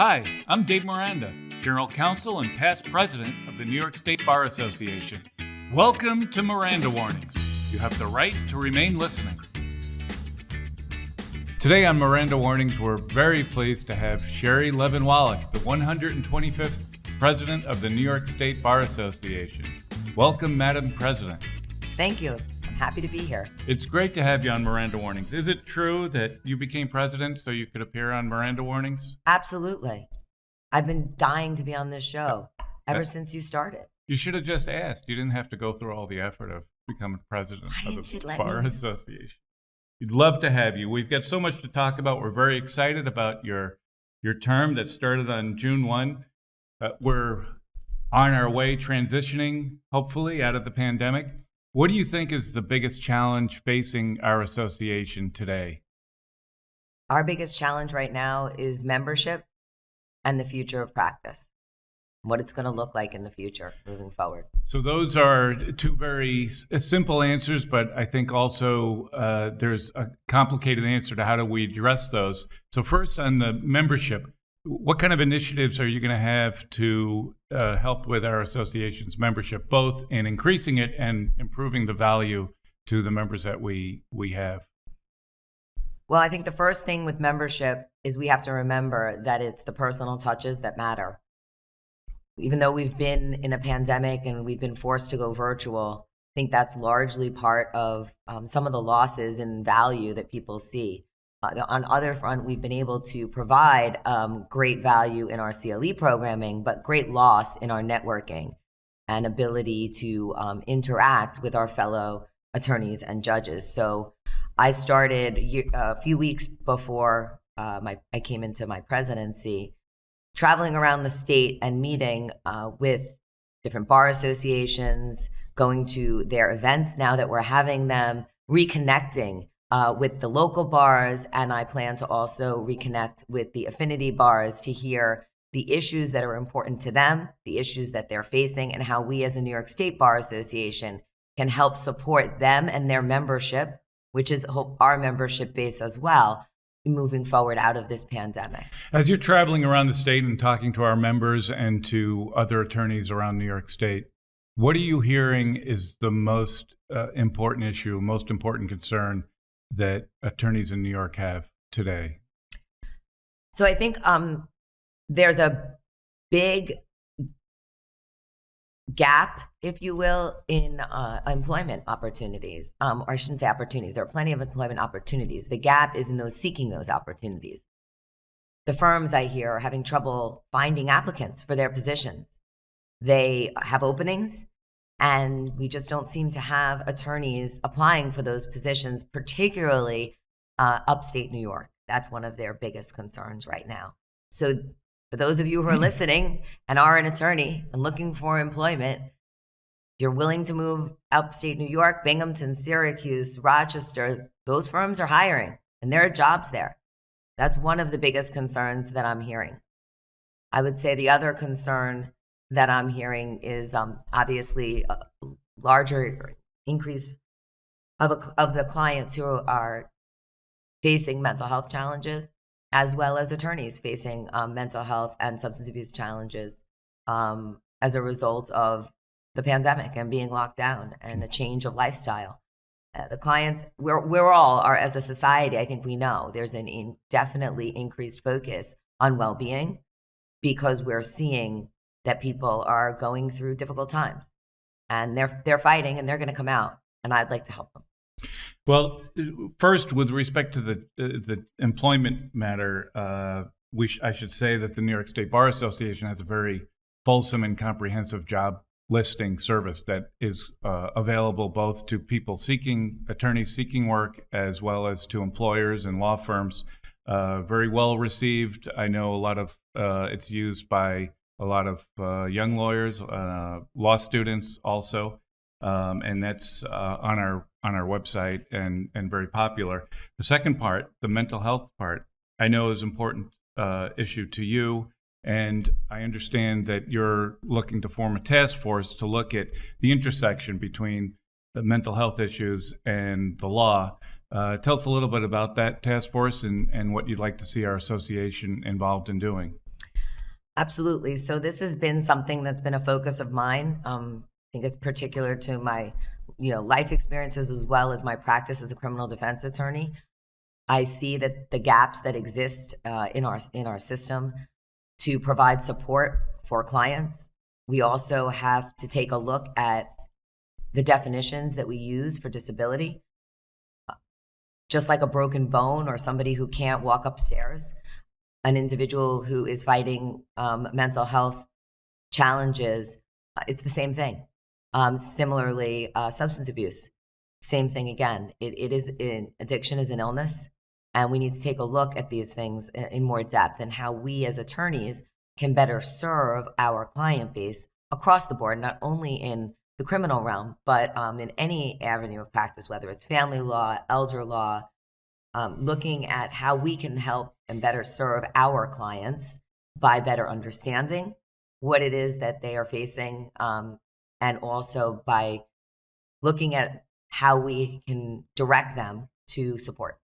Hi, I'm Dave Miranda, General Counsel and past President of the New York State Bar Association. Welcome to Miranda Warnings. You have the right to remain listening. Today on Miranda Warnings, we're very pleased to have Sherry Levin Wallach, the 125th President of the New York State Bar Association. Welcome, Madam President. Thank you. I'm happy to be here. It's great to have you on Miranda Warnings. Is it true that you became president so you could appear on Miranda Warnings? Absolutely. I've been dying to be on this show ever since you started. You should have just asked. You didn't have to go through all the effort of becoming president of the Bar Association. We'd love to have you. We've got so much to talk about. We're very excited about your term that started on June 1. We're on our way transitioning, hopefully, out of the pandemic. What do you think is the biggest challenge facing our association today? Our biggest challenge right now is membership and the future of practice, what it's going to look like in the future moving forward. So those are two very simple answers, but I think also there's a complicated answer to how do we address those. So first on the membership, what kind of initiatives are you going to have to help with our association's membership, both in increasing it and improving the value to the members that we have? Well, I think the first thing with membership is we have to remember that it's the personal touches that matter. Even though we've been in a pandemic and we've been forced to go virtual, I think that's largely part of some of the losses in value that people see. On other front, we've been able to provide great value in our CLE programming, but great loss in our networking and ability to interact with our fellow attorneys and judges. So I started a few weeks before I came into my presidency, traveling around the state and meeting with different bar associations, going to their events now that we're having them, reconnecting with the local bars, and I plan to also reconnect with the affinity bars to hear the issues that are important to them, the issues that they're facing, and how we as a New York State Bar Association can help support them and their membership, which is our membership base as well, moving forward out of this pandemic. As you're traveling around the state and talking to our members and to other attorneys around New York State, what are you hearing is the most important issue, most important concern that attorneys in New York have today? So I think there's a big gap, if you will, in employment opportunities. Or I shouldn't say opportunities. There are plenty of employment opportunities. The gap is in those seeking those opportunities. The firms, I hear, are having trouble finding applicants for their positions. They have openings, and we just don't seem to have attorneys applying for those positions, particularly upstate New York. That's one of their biggest concerns right now. So for those of you who are listening and are an attorney and looking for employment, if you're willing to move upstate New York, Binghamton, Syracuse, Rochester, those firms are hiring and there are jobs there. That's one of the biggest concerns that I'm hearing. I would say the other concern that I'm hearing is obviously a larger increase of the clients who are facing mental health challenges, as well as attorneys facing mental health and substance abuse challenges as a result of the pandemic and being locked down and a change of lifestyle. The clients, we're all are, as a society, I think we know there's an definitely increased focus on well-being because we're seeing that people are going through difficult times and they're fighting and they're going to come out, and I'd like to help them. Well, first, with respect to the employment matter, I should say that the New York State Bar Association has a very fulsome and comprehensive job listing service that is available both to attorneys seeking work, as well as to employers and law firms. Very well received. I know it's used by a lot of young lawyers, law students also, and that's on our website and very popular. The second part, the mental health part, I know is an important issue to you, and I understand that you're looking to form a task force to look at the intersection between the mental health issues and the law. Tell us a little bit about that task force and what you'd like to see our association involved in doing. Absolutely. So this has been something that's been a focus of mine. I think it's particular to my, life experiences as well as my practice as a criminal defense attorney. I see that the gaps that exist in our system to provide support for clients. We also have to take a look at the definitions that we use for disability. Just like a broken bone or somebody who can't walk upstairs, an individual who is fighting mental health challenges, it's the same thing. Similarly, substance abuse, same thing again. Addiction is an illness, and we need to take a look at these things in more depth and how we as attorneys can better serve our client base across the board, not only in the criminal realm, but in any avenue of practice, whether it's family law, elder law, looking at how we can help and better serve our clients by better understanding what it is that they are facing, and also by looking at how we can direct them to support.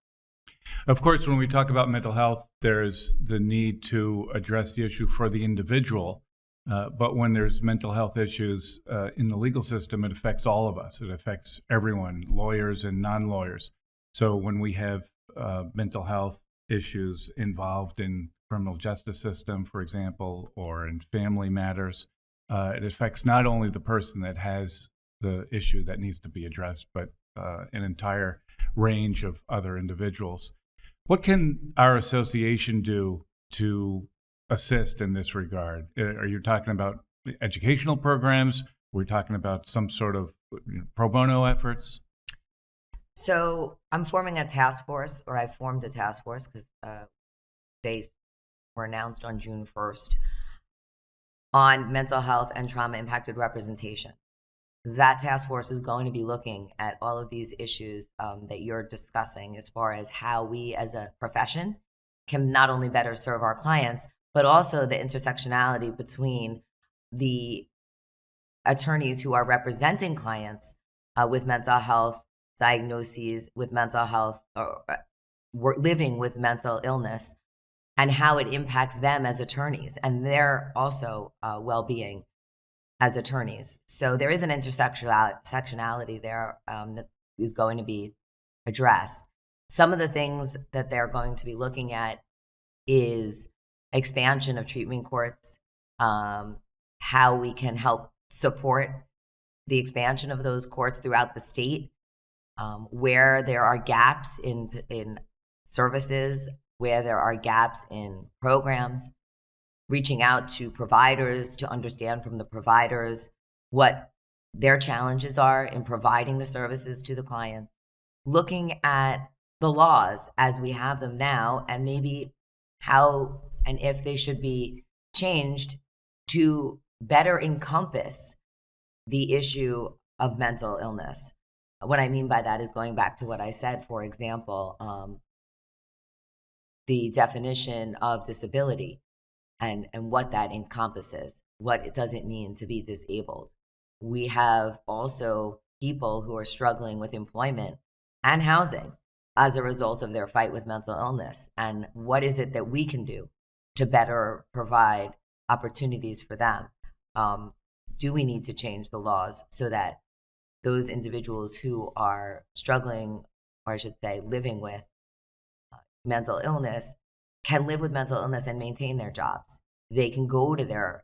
Of course, when we talk about mental health, there's the need to address the issue for the individual. But when there's mental health issues in the legal system, it affects all of us. It affects everyone, lawyers and non-lawyers. So when we have mental health issues involved in criminal justice system, for example, or in family matters, it affects not only the person that has the issue that needs to be addressed, but an entire range of other individuals. What can our association do to assist in this regard? Are you talking about educational programs? We're talking about some sort of pro bono efforts? So I'm forming a task force, or I formed a task force because they were announced on June 1st on mental health and trauma impacted representation. That task force is going to be looking at all of these issues that you're discussing as far as how we as a profession can not only better serve our clients, but also the intersectionality between the attorneys who are representing clients with mental health diagnoses, with mental health, or living with mental illness, and how it impacts them as attorneys and their also well-being as attorneys. So there is an intersectionality there that is going to be addressed. Some of the things that they're going to be looking at is expansion of treatment courts, how we can help support the expansion of those courts throughout the state, where there are gaps in services, where there are gaps in programs, reaching out to providers to understand from the providers what their challenges are in providing the services to the clients, looking at the laws as we have them now, and maybe how and if they should be changed to better encompass the issue of mental illness. What I mean by that is going back to what I said, for example, the definition of disability and what that encompasses, what does it mean to be disabled. We have also people who are struggling with employment and housing as a result of their fight with mental illness. And what is it that we can do to better provide opportunities for them? Do we need to change the laws so that those individuals who are struggling, or I should say living with mental illness, can live with mental illness and maintain their jobs? They can go to their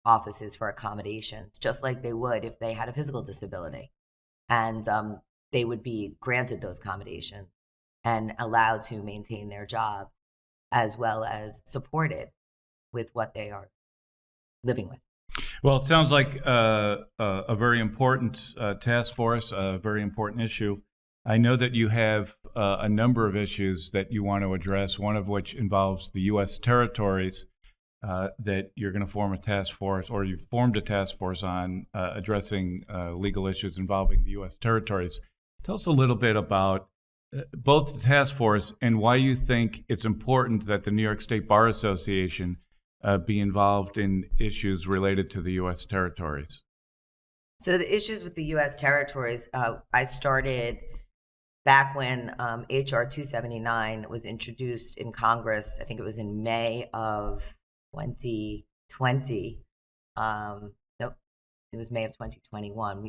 offices for accommodations, just like they would if they had a physical disability. And they would be granted those accommodations and allowed to maintain their job, as well as supported with what they are living with. Well, it sounds like a very important task force, a very important issue. I know that you have a number of issues that you want to address, one of which involves the U.S. territories that you're going to form a task force, or you've formed a task force on addressing legal issues involving the U.S. territories. Tell us a little bit about both the task force and why you think it's important that the New York State Bar Association be involved in issues related to the U.S. territories. So the issues with the U.S. territories, I started back when H.R. 279 was introduced in Congress. I think it was in May of 2020. Nope, it was May of 2021.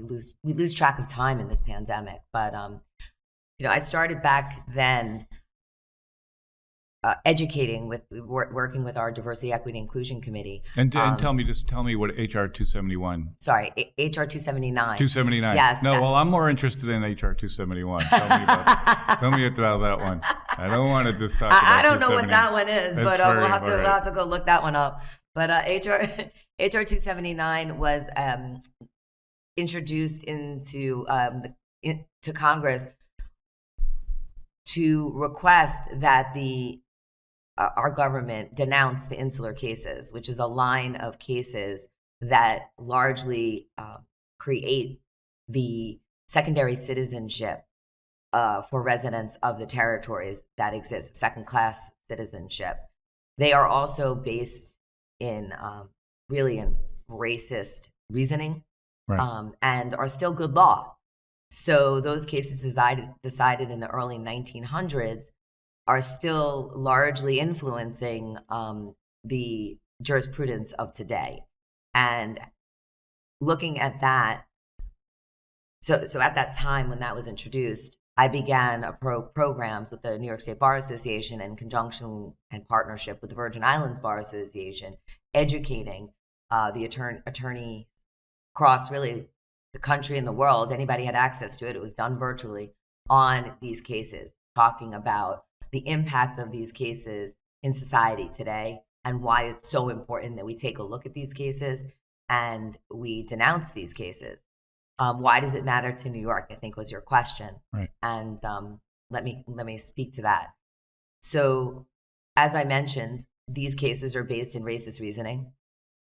We lose track of time in this pandemic, but I started back then educating working with our diversity, equity, inclusion committee. And tell me what HR 271. Sorry, HR 279. 279. Yes. No, well, I'm more interested in HR 271. Tell me about that one. I don't want to just talk about I don't know what that one is, but we'll have to go look that one up. But HR 279 was introduced to Congress to request that our government denounce the Insular Cases, which is a line of cases that largely create the secondary citizenship for residents of the territories that exist, second-class citizenship. They are also based in really in racist reasoning, right. And are still good law. So those cases decided in the early 1900s are still largely influencing the jurisprudence of today. And looking at that, so at that time when that was introduced, I began programs with the New York State Bar Association in conjunction and partnership with the Virgin Islands Bar Association, educating the attorney across really the country and the world. Anybody had access to it. It was done virtually on these cases, talking about the impact of these cases in society today and why it's so important that we take a look at these cases and we denounce these cases. Why does it matter to New York, I think was your question. Right. And let me speak to that. So as I mentioned, these cases are based in racist reasoning.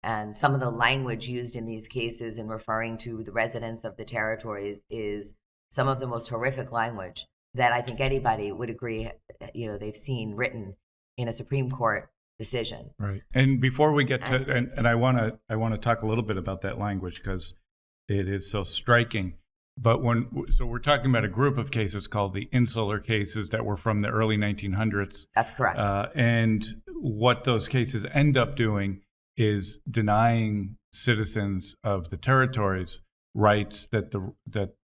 And some of the language used in these cases in referring to the residents of the territories is some of the most horrific language that I think anybody would agree, they've seen written in a Supreme Court decision. Right. And before we get to, and I want to talk a little bit about that language because it is so striking. But we're talking about a group of cases called the Insular Cases that were from the early 1900s. That's correct. And what those cases end up doing is denying citizens of the territories rights that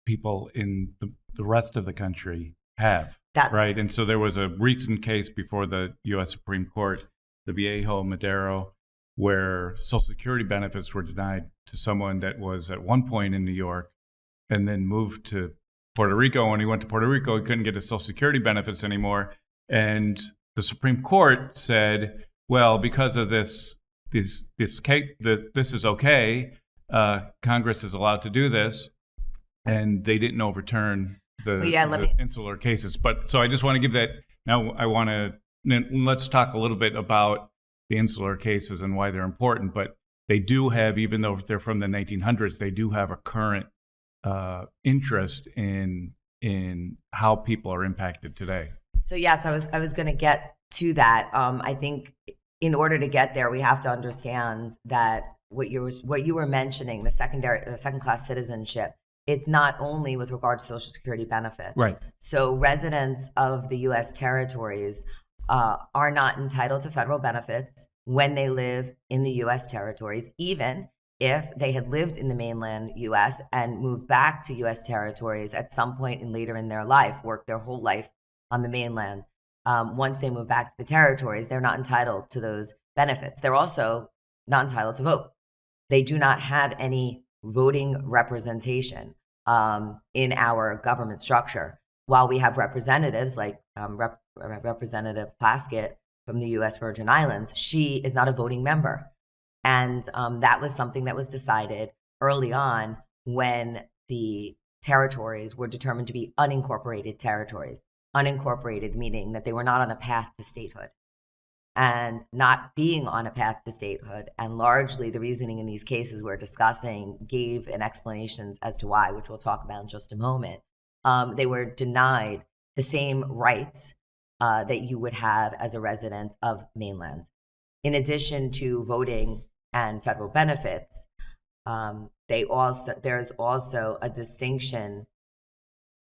people in the rest of the country have, right? And so there was a recent case before the U.S. Supreme Court, the Viejo Madero, where Social Security benefits were denied to someone that was at one point in New York and then moved to Puerto Rico. When he went to Puerto Rico, he couldn't get his Social Security benefits anymore. And the Supreme Court said, well, because of this case, this is okay. Congress is allowed to do this. And they didn't overturn the Insular Cases. But so I just want to give that. Now let's talk a little bit about the Insular Cases and why they're important. But they do have, even though they're from the 1900s, they do have a current interest in how people are impacted today. So yes, I was going to get to that. I think in order to get there, we have to understand that what you were mentioning, the second class citizenship. It's not only with regard to Social Security benefits. Right. So residents of the U.S. territories are not entitled to federal benefits when they live in the U.S. territories, even if they had lived in the mainland U.S. and moved back to U.S. territories at some point later in their life, worked their whole life on the mainland. Once they move back to the territories, they're not entitled to those benefits. They're also not entitled to vote. They do not have any voting representation in our government structure. While we have representatives like Representative Plaskett from the U.S. Virgin Islands, she is not a voting member. And that was something that was decided early on when the territories were determined to be unincorporated territories. Unincorporated meaning that they were not on a path to statehood. And not being on a path to statehood, and largely the reasoning in these cases we're discussing gave an explanations as to why, which we'll talk about in just a moment. They were denied the same rights that you would have as a resident of mainland. In addition to voting and federal benefits, there's also a distinction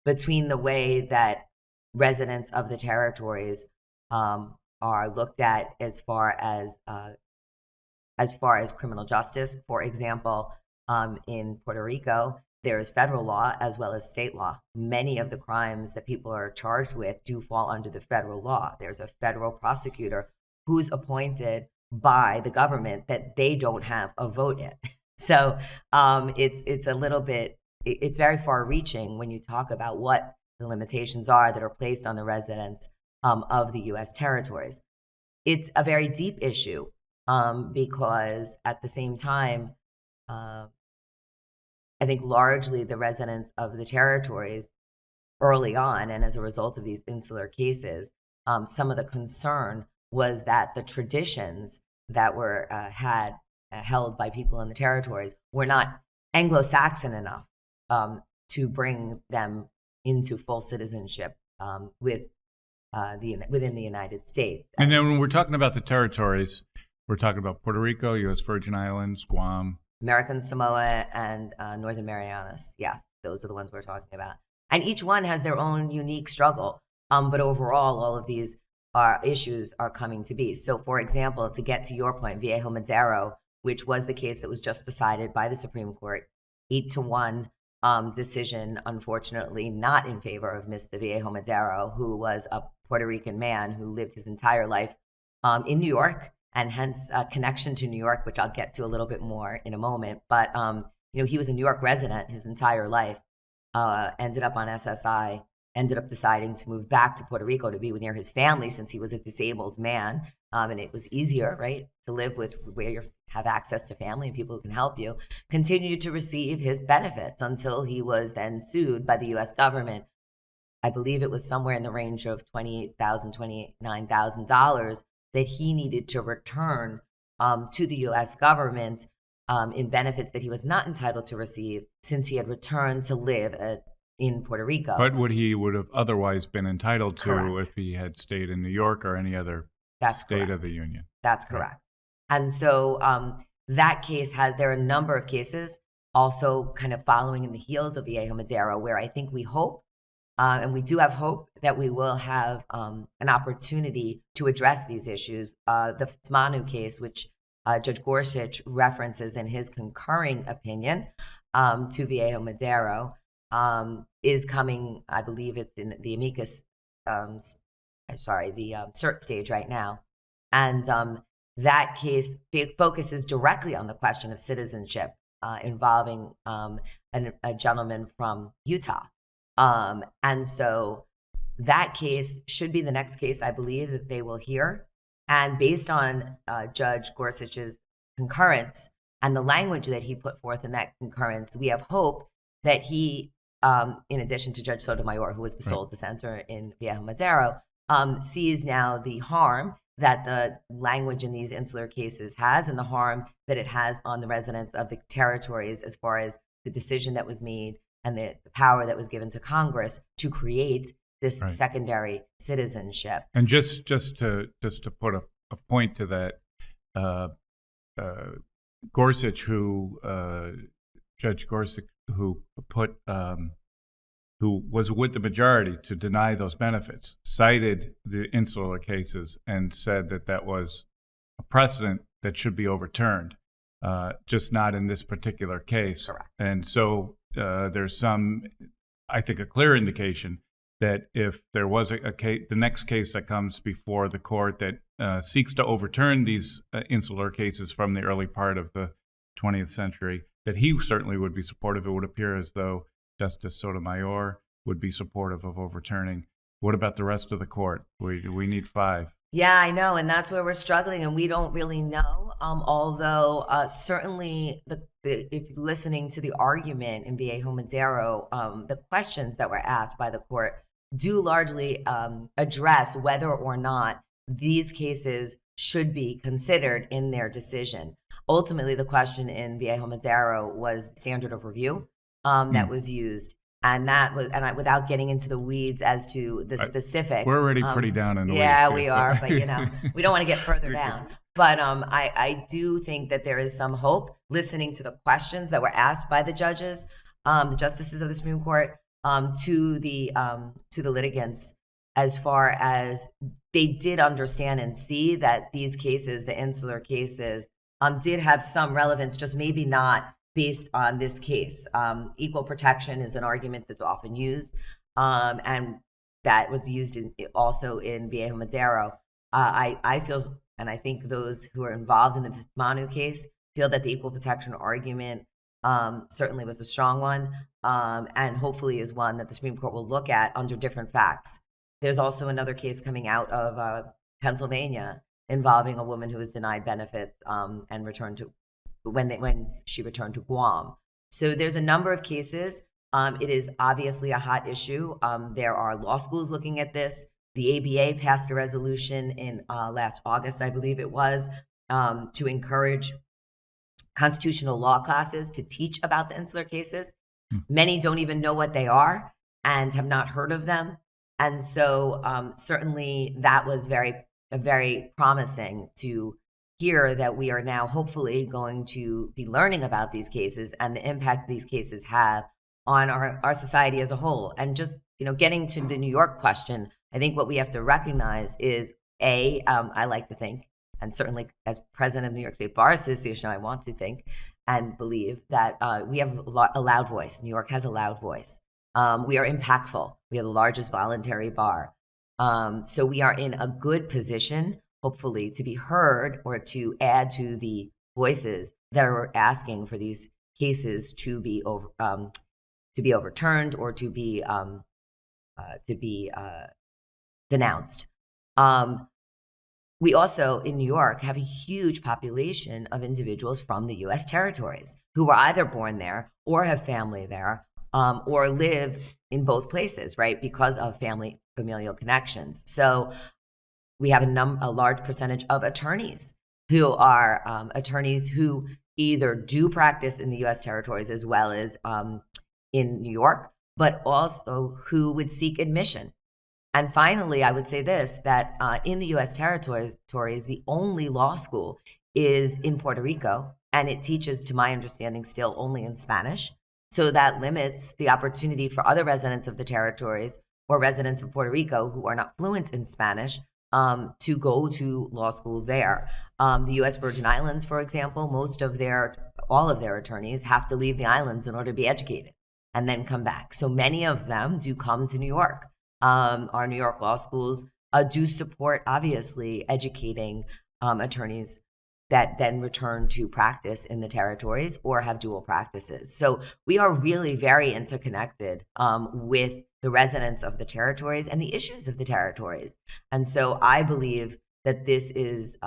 between the way that residents of the territories are looked at as far as as far as criminal justice. For example, in Puerto Rico, there is federal law as well as state law. Many of the crimes that people are charged with do fall under the federal law. There's a federal prosecutor who's appointed by the government that they don't have a vote in. So it's a little bit, it's very far-reaching when you talk about what the limitations are that are placed on the residents of the U.S. territories. It's a very deep issue because at the same time, I think largely the residents of the territories early on, and as a result of these insular cases, some of the concern was that the traditions that were held by people in the territories were not Anglo-Saxon enough to bring them into full citizenship within the United States. And then when we're talking about the territories, we're talking about Puerto Rico, U.S. Virgin Islands, Guam, American Samoa, and Northern Marianas. Yes, those are the ones we're talking about. And each one has their own unique struggle. But overall, all of these issues are coming to be. So, for example, to get to your point, Viejo Madero, which was the case that was just decided by the Supreme Court, 8-1 decision, unfortunately, not in favor of Mr. Viejo Madero, who was a Puerto Rican man who lived his entire life in New York, and hence a connection to New York, which I'll get to a little bit more in a moment. But he was a New York resident his entire life, ended up on SSI, ended up deciding to move back to Puerto Rico to be near his family since he was a disabled man. And it was easier, right, to live with where you have access to family and people who can help you. Continued to receive his benefits until he was then sued by the U.S. government. I believe it was somewhere in the range of $28,000, $29,000 that he needed to return to the U.S. government in benefits that he was not entitled to receive since he had returned to live in Puerto Rico. But what he would have otherwise been entitled to Correct. if he had stayed in New York or any other state of the union. That's correct. And so that case there are a number of cases also kind of following in the heels of Viejo Madero, where I think we hope, and we do have hope, that we will have an opportunity to address these issues. The Fitzmanu case, which Judge Gorsuch references in his concurring opinion to Viejo Madero, is coming, I believe it's in the amicus, the cert stage right now. And that case focuses directly on the question of citizenship involving a gentleman from Utah. And so that case should be the next case, I believe, that they will hear. And based on Judge Gorsuch's concurrence and the language that he put forth in that concurrence, we have hope that he, in addition to Judge Sotomayor, who was the sole dissenter in Viejo Madero, sees now the harm that the language in these insular cases has and the harm that it has on the residents of the territories as far as the decision that was made and the power that was given to Congress to create this secondary citizenship. And just to put a point to that, Gorsuch, Judge Gorsuch, who was with the majority to deny those benefits, cited the insular cases and said that was a precedent that should be overturned, just not in this particular case. Correct. And so there's some, I think, a clear indication that if there was a case, the next case that comes before the court that seeks to overturn these insular cases from the early part of the 20th century, that he certainly would be supportive. It would appear as though Justice Sotomayor would be supportive of overturning. What about the rest of the court? We need 5. Yeah, I know, and that's where we're struggling, and we don't really know. Although certainly, if you're listening to the argument in Viejo Madero, the questions that were asked by the court do largely address whether or not these cases should be considered in their decision. Ultimately, the question in Viejo Madero was the standard of review that was used. And that was, without getting into the weeds as to the specifics. We're already pretty down in the weeds. Yeah, here, we so. are, but we don't want to get further down. But I do think that there is some hope, listening to the questions that were asked by the judges, the justices of the Supreme Court, to the litigants, as far as they did understand and see that these cases, the insular cases, did have some relevance, just maybe not based on this case. Equal protection is an argument that's often used, and that was used also in Viejo Madero. I feel, and I think those who are involved in the Fitzmanu case feel that the equal protection argument certainly was a strong one, and hopefully is one that the Supreme Court will look at under different facts. There's also another case coming out of Pennsylvania involving a woman who was denied benefits and returned to when she returned to Guam. So there's a number of cases. It is obviously a hot issue. There are law schools looking at this. The ABA passed a resolution in last August, I believe it was, to encourage constitutional law classes to teach about the insular cases. Many don't even know what they are and have not heard of them. And so certainly that was very promising to hear that we are now hopefully going to be learning about these cases and the impact these cases have on our society as a whole. And just, getting to the New York question, I think what we have to recognize is, I like to think, and certainly as president of the New York State Bar Association, I want to think and believe that we have a loud voice. New York has a loud voice. We are impactful. We are the largest voluntary bar. So we are in a good position, hopefully, to be heard or to add to the voices that are asking for these cases to be overturned or to be denounced. We also, in New York, have a huge population of individuals from the U.S. territories who were either born there or have family there, or live in both places, right, because of familial connections. So we have a large percentage of attorneys who are attorneys who either do practice in the U.S. territories as well as in New York, but also who would seek admission. And finally, I would say this, that in the U.S. territories, the only law school is in Puerto Rico, and it teaches, to my understanding, still only in Spanish. So that limits the opportunity for other residents of the territories or residents of Puerto Rico who are not fluent in Spanish to go to law school there. The U.S. Virgin Islands, for example, all of their attorneys have to leave the islands in order to be educated and then come back. So many of them do come to New York. Our New York law schools do support, obviously, educating attorneys that then return to practice in the territories or have dual practices. So we are really very interconnected with the residents of the territories and the issues of the territories. And so I believe that this is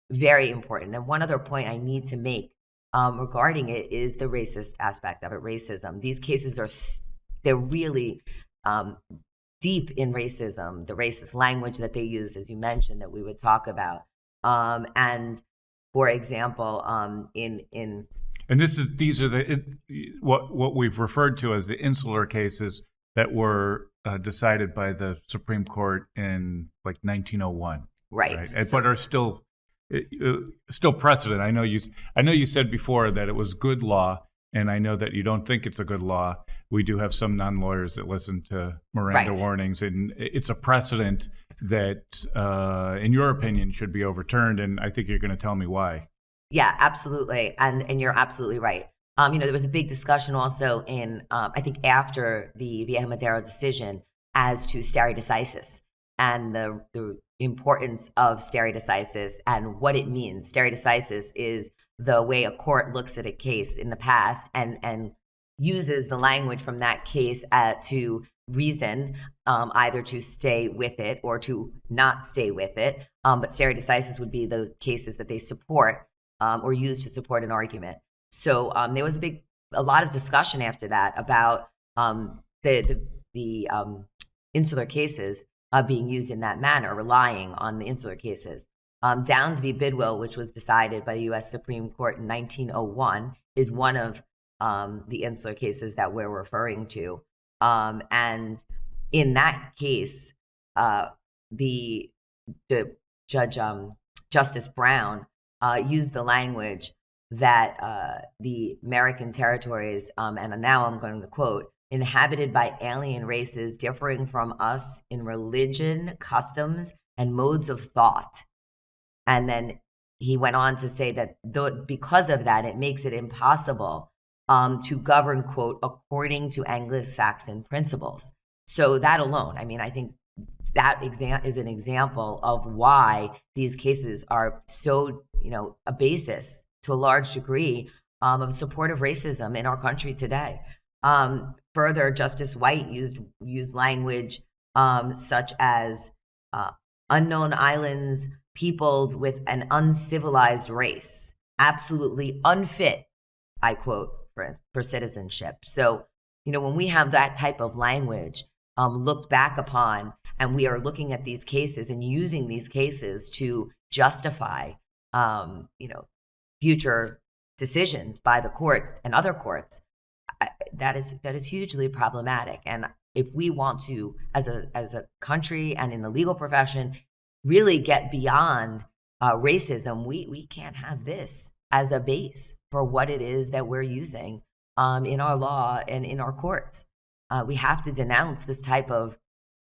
very important. And one other point I need to make regarding it is the racist aspect of it, racism. These cases they're really deep in racism, the racist language that they use, as you mentioned, that we would talk about. And for example, and these are what we've referred to as the insular cases that were decided by the Supreme Court in 1901, right? But are still precedent. I know you said before that it was good law, and I know that you don't think it's a good law. We do have some non-lawyers that listen to Miranda warnings, and it's a precedent that, in your opinion, should be overturned. And I think you're going to tell me why. Yeah, absolutely, and you're absolutely right. There was a big discussion also in, I think, after the Viejo Madero decision as to stare decisis and the importance of stare decisis and what it means. Stare decisis is the way a court looks at a case in the past and uses the language from that case to reason either to stay with it or to not stay with it. But stare decisis would be the cases that they support or use to support an argument. So there was a lot of discussion after that about the insular cases being used in that manner, relying on the insular cases. Downs v. Bidwell, which was decided by the U.S. Supreme Court in 1901, is one of the insular cases that we're referring to. And in that case, the judge, Justice Brown, used the language that the American territories, and now I'm going to quote, inhabited by alien races differing from us in religion, customs, and modes of thought. And then he went on to say that because of that, it makes it impossible to govern, quote, according to Anglo-Saxon principles. So that alone, I mean, I think that is an example of why these cases are so, a basis to a large degree of support of racism in our country today. Further, Justice White used language such as unknown islands peopled with an uncivilized race, absolutely unfit, I quote, for citizenship. So, when we have that type of language looked back upon, and we are looking at these cases and using these cases to justify, future decisions by the court and other courts, that is hugely problematic. And if we want to, as a country and in the legal profession, really get beyond racism, we can't have this as a base for what it is that we're using in our law and in our courts. We have to denounce this type of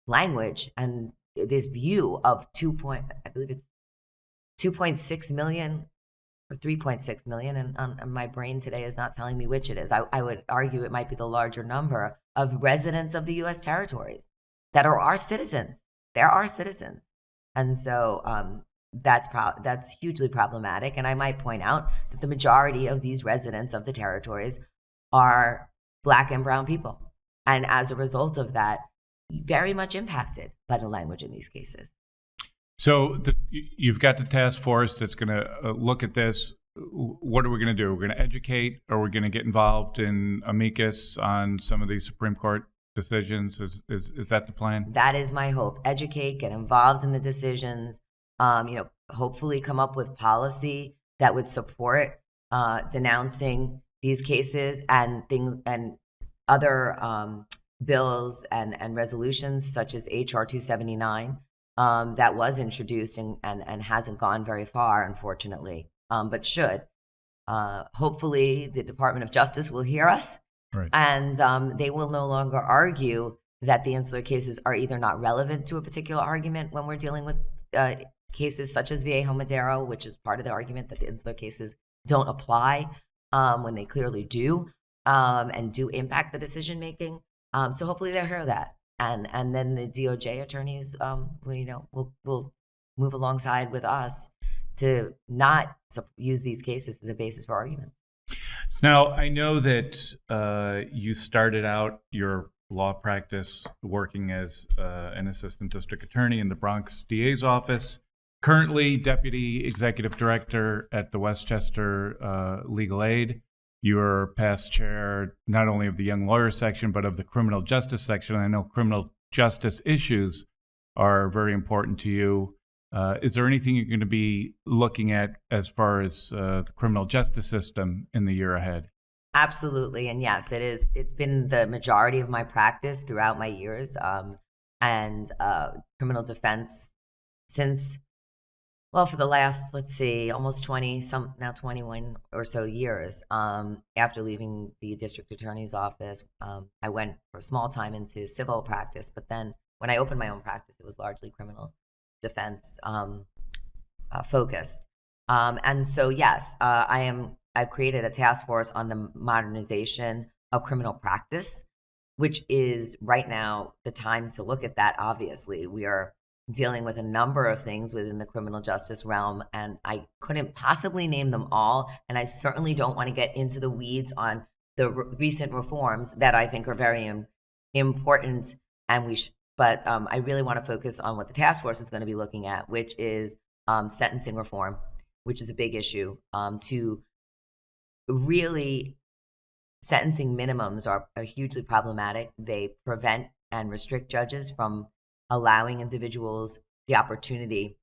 language and this view of 2.6 million or 3.6 million, and my brain today is not telling me which it is. I would argue it might be the larger number of residents of the U.S. territories that are our citizens. They're our citizens. And so that's hugely problematic. And I might point out that the majority of these residents of the territories are Black and brown people. And as a result of that, very much impacted by the language in these cases. So you've got the task force that's going to look at this. What are we going to do? We're going to educate, or we're going to get involved in amicus on some of these Supreme Court decisions? Is that the plan? That is my hope. Educate, get involved in the decisions, hopefully come up with policy that would support denouncing these cases and things and other bills and resolutions such as HR 279 that was introduced and hasn't gone very far, unfortunately, but should. Hopefully the Department of Justice will hear us, right, and they will no longer argue that the insular cases are either not relevant to a particular argument when we're dealing with cases such as Viejo Madero, which is part of the argument that the insular cases don't apply when they clearly do, and do impact the decision making. So hopefully they'll hear that, and then the DOJ attorneys, will move alongside with us to not use these cases as a basis for arguments. Now, I know that you started out your law practice working as an assistant district attorney in the Bronx DA's office, currently deputy executive director at the Westchester Legal Aid. You're past chair not only of the Young Lawyer section, but of the criminal justice section. I know criminal justice issues are very important to you. Is there anything you're going to be looking at as far as the criminal justice system in the year ahead? Absolutely. And yes, it is. It's been the majority of my practice throughout my years, and criminal defense since, for the last, almost 21 or so years. After leaving the district attorney's office, I went for a small time into civil practice, but then when I opened my own practice, it was largely criminal defense focused. And so, yes, I've created a task force on the modernization of criminal practice, which is right now the time to look at that. Obviously, we are dealing with a number of things within the criminal justice realm, and I couldn't possibly name them all. And I certainly don't want to get into the weeds on the recent reforms that I think are very important, and but I really want to focus on what the task force is going to be looking at, which is sentencing reform, which is a big issue. To really, sentencing minimums are hugely problematic. They prevent and restrict judges from allowing individuals the opportunity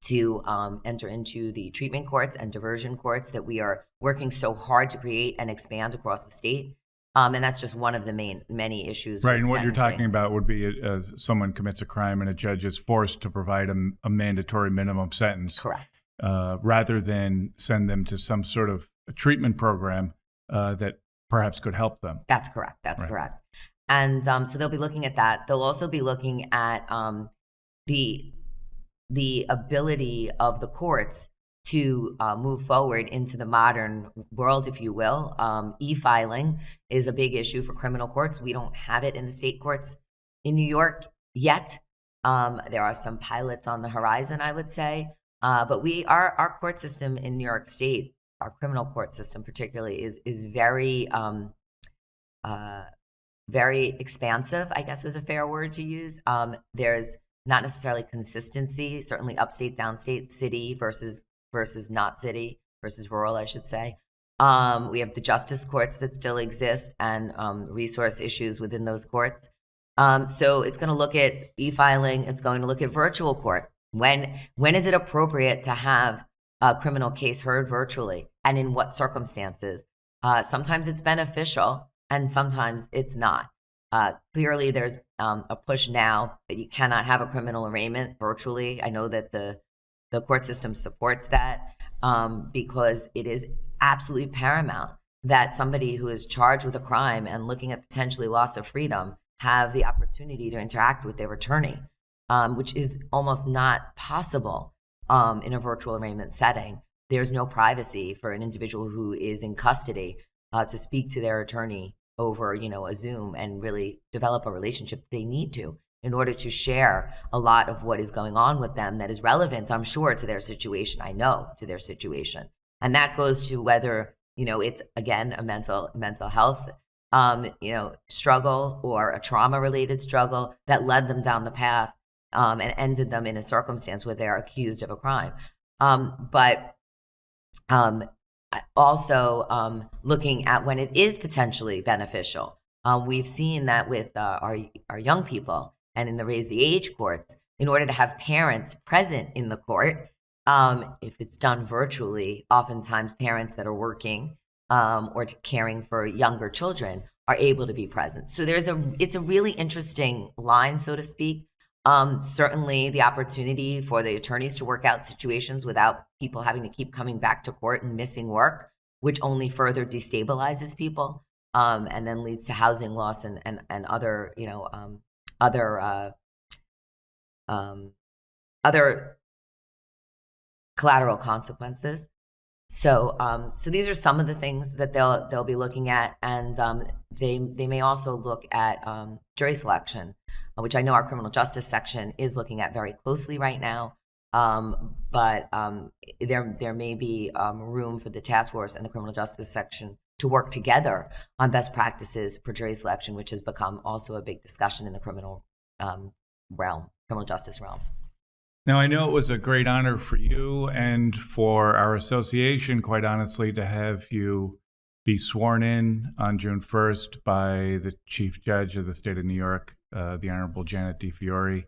to enter into the treatment courts and diversion courts that we are working so hard to create and expand across the state. And that's just one of the many issues. Right, and what you're talking about would be someone commits a crime and a judge is forced to provide a mandatory minimum sentence. Correct. Rather than send them to some sort of a treatment program that perhaps could help them. That's correct. That's right. Correct. And so they'll be looking at that. They'll also be looking at the ability of the courts to move forward into the modern world, if you will. E-filing is a big issue for criminal courts. We don't have it in the state courts in New York yet. There are some pilots on the horizon, I would say. But our court system in New York State, our criminal court system particularly, is very very expansive, I guess is a fair word to use. There's not necessarily consistency, certainly upstate, downstate, city versus not city, versus rural, I should say. We have the justice courts that still exist and resource issues within those courts. So it's going to look at e-filing. It's going to look at virtual court. When is it appropriate to have a criminal case heard virtually, and in what circumstances? Sometimes it's beneficial, and sometimes it's not. Clearly, there's a push now that you cannot have a criminal arraignment virtually. I know that the court system supports that because it is absolutely paramount that somebody who is charged with a crime and looking at potentially loss of freedom have the opportunity to interact with their attorney, which is almost not possible in a virtual arraignment setting. There's no privacy for an individual who is in custody to speak to their attorney over, a Zoom and really develop a relationship they need to in order to share a lot of what is going on with them that is relevant, I'm sure, to their situation. I know to their situation. And that goes to whether, it's, again, a mental health struggle or a trauma-related struggle that led them down the path and ended them in a circumstance where they're accused of a crime. But also looking at when it is potentially beneficial. We've seen that with our young people and in the raise the age courts, in order to have parents present in the court, if it's done virtually, oftentimes parents that are working or caring for younger children are able to be present. So it's a really interesting line, so to speak. Certainly the opportunity for the attorneys to work out situations without people having to keep coming back to court and missing work, which only further destabilizes people and then leads to housing loss and other, other collateral consequences. So these are some of the things that they'll be looking at, and they may also look at jury selection, which I know our criminal justice section is looking at very closely right now. But there may be room for the task force and the criminal justice section to work together on best practices for jury selection, which has become also a big discussion in the criminal justice realm. Now, I know it was a great honor for you and for our association, quite honestly, to have you be sworn in on June 1st by the Chief Judge of the State of New York, the Honorable Janet DeFiore.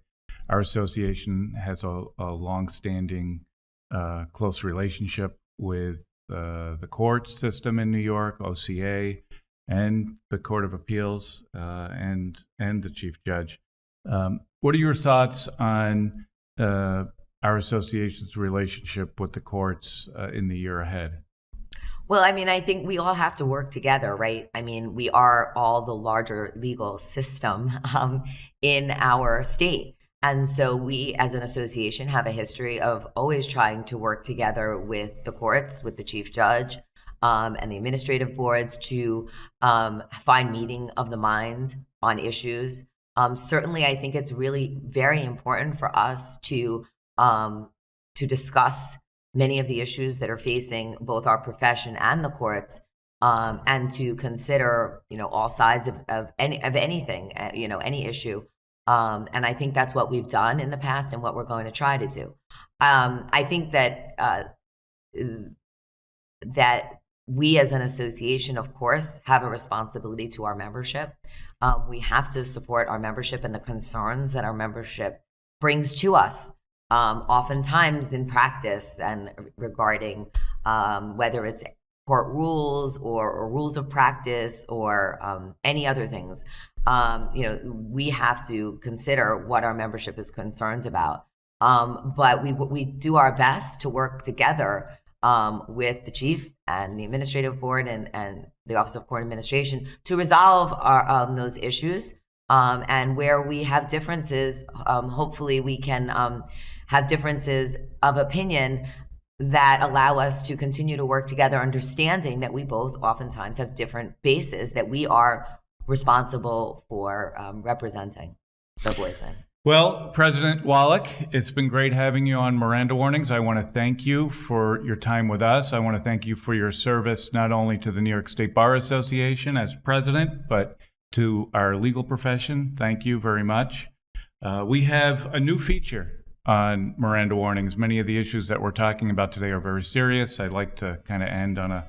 Our association has a long-standing, close relationship with the court system in New York, OCA, and the Court of Appeals, and the Chief Judge. What are your thoughts on our association's relationship with the courts in the year ahead? Well, I think we all have to work together, right? We are all the larger legal system in our state. And so we, as an association, have a history of always trying to work together with the courts, with the chief judge, and the administrative boards to find meeting of the minds on issues. Certainly, I think it's really very important for us to discuss many of the issues that are facing both our profession and the courts, and to consider, all sides of anything, any issue. And I think that's what we've done in the past and what we're going to try to do. I think that we as an association, of course, have a responsibility to our membership. We have to support our membership and the concerns that our membership brings to us, oftentimes in practice and regarding whether it's court rules or rules of practice or any other things. We have to consider what our membership is concerned about. But we do our best to work together with the chief and the administrative board and the Office of Court Administration to resolve those issues. And where we have differences, hopefully we can have differences of opinion that allow us to continue to work together, understanding that we both oftentimes have different bases that we are responsible for representing or voicing. Well, President Wallach, it's been great having you on Miranda Warnings. I want to thank you for your time with us. I want to thank you for your service not only to the New York State Bar Association as president, but to our legal profession. Thank you very much. We have a new feature on Miranda Warnings. Many of the issues that we're talking about today are very serious. I'd like to kind of end on a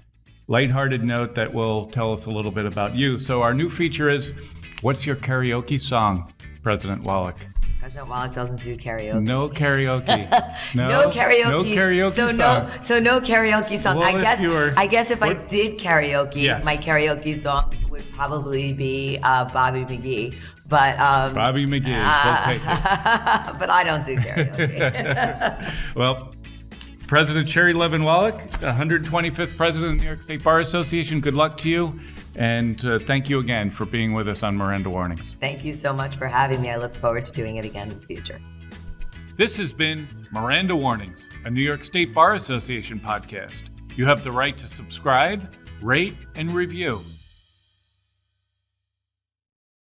lighthearted note that will tell us a little bit about you. So our new feature is, what's your karaoke song, President Wallach? President Wallach doesn't do karaoke. No karaoke. No karaoke. No karaoke song. So no karaoke song. Well, I guess if I did karaoke, Yes. my karaoke song would probably be Bobby McGee. But Bobby McGee, we'll take it. But I don't do karaoke. Well, President Sherry Levin Wallach, 125th President of the New York State Bar Association, good luck to you. And thank you again for being with us on Miranda Warnings. Thank you so much for having me. I look forward to doing it again in the future. This has been Miranda Warnings, a New York State Bar Association podcast. You have the right to subscribe, rate, and review.